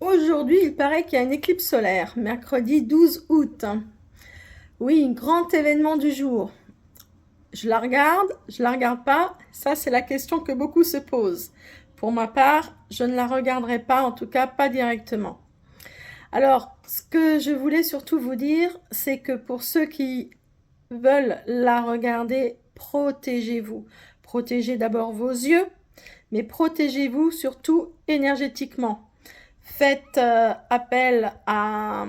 Aujourd'hui, il paraît qu'il y a une éclipse solaire, mercredi 12 août. Oui, un grand événement du jour. Je la regarde pas, ça c'est la question que beaucoup se posent. Pour ma part, je ne la regarderai pas, en tout cas pas directement. Alors, ce que je voulais surtout vous dire, c'est que pour ceux qui veulent la regarder, protégez-vous. Protégez d'abord vos yeux, mais protégez-vous surtout énergétiquement. Faites appel à,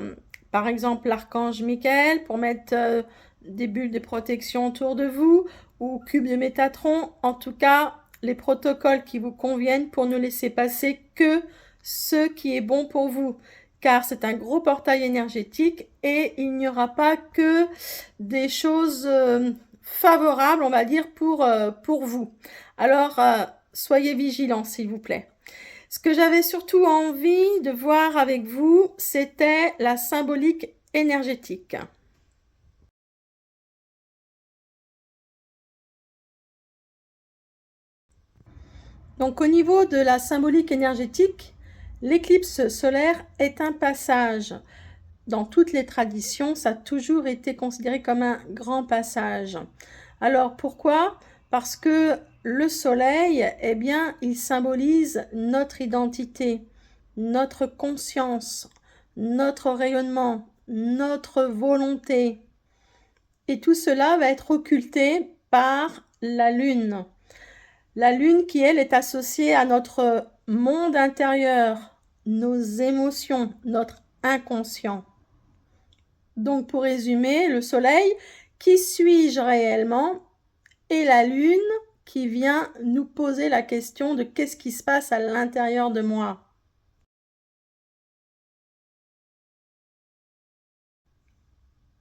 par exemple, l'archange Michael pour mettre des bulles de protection autour de vous ou cubes de Métatron. En tout cas, les protocoles qui vous conviennent pour ne laisser passer que ce qui est bon pour vous. Car c'est un gros portail énergétique et il n'y aura pas que des choses favorables, on va dire, pour vous. Alors, soyez vigilants, s'il vous plaît. Ce que j'avais surtout envie de voir avec vous, c'était la symbolique énergétique. Donc au niveau de la symbolique énergétique, l'éclipse solaire est un passage. Dans toutes les traditions, ça a toujours été considéré comme un grand passage. Alors pourquoi? Parce que le soleil, eh bien, il symbolise notre identité, notre conscience, notre rayonnement, notre volonté. Et tout cela va être occulté par la lune. La lune qui, elle, est associée à notre monde intérieur, nos émotions, notre inconscient. Donc, pour résumer, le soleil, qui suis-je réellement? Et la lune qui vient nous poser la question de qu'est-ce qui se passe à l'intérieur de moi.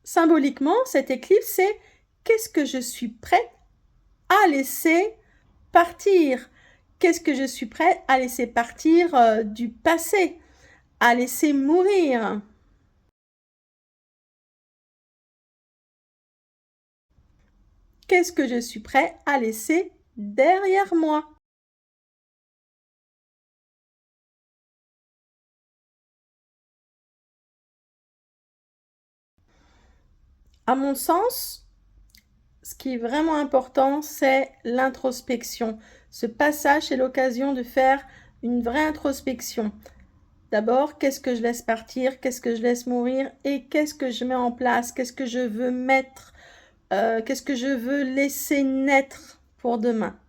Symboliquement, cette éclipse, c'est qu'est-ce que je suis prête à laisser partir? Qu'est-ce que je suis prête à laisser partir du passé, à laisser mourir? Qu'est-ce que je suis prêt à laisser derrière moi? À mon sens, ce qui est vraiment important, c'est l'introspection. Ce passage est l'occasion de faire une vraie introspection. D'abord, qu'est-ce que je laisse partir? Qu'est-ce que je laisse mourir? Et qu'est-ce que je mets en place? Qu'est-ce que je veux mettre? Qu'est-ce que je veux laisser naître pour demain?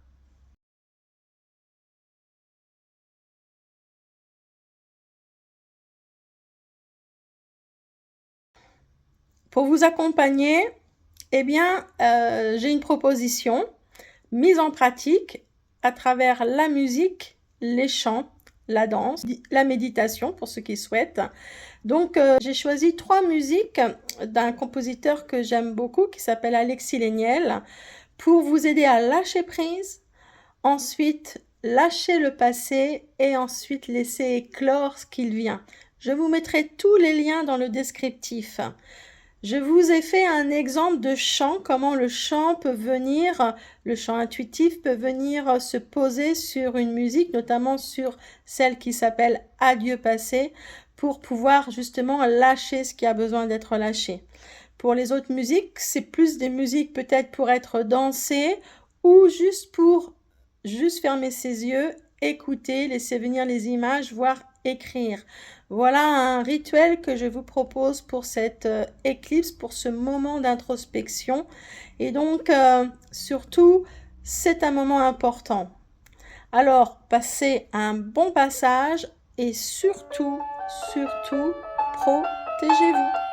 Pour vous accompagner, eh bien, j'ai une proposition mise en pratique à travers la musique, les chants, la danse, la méditation pour ceux qui souhaitent. Donc, j'ai choisi 3 musiques d'un compositeur que j'aime beaucoup qui s'appelle Alexis Léniel pour vous aider à lâcher prise, ensuite lâcher le passé et ensuite laisser éclore ce qu'il vient. Je vous mettrai tous les liens dans le descriptif. Je vous ai fait un exemple de chant, comment le chant peut venir, le chant intuitif peut venir se poser sur une musique, notamment sur celle qui s'appelle Adieu passé, pour pouvoir justement lâcher ce qui a besoin d'être lâché. Pour les autres musiques, c'est plus des musiques peut-être pour être dansées ou juste pour juste fermer ses yeux, écouter, laisser venir les images, voire écrire. Voilà un rituel que je vous propose pour cette éclipse, pour ce moment d'introspection. Et donc, surtout, c'est un moment important. Alors, passez un bon passage et surtout, protégez-vous.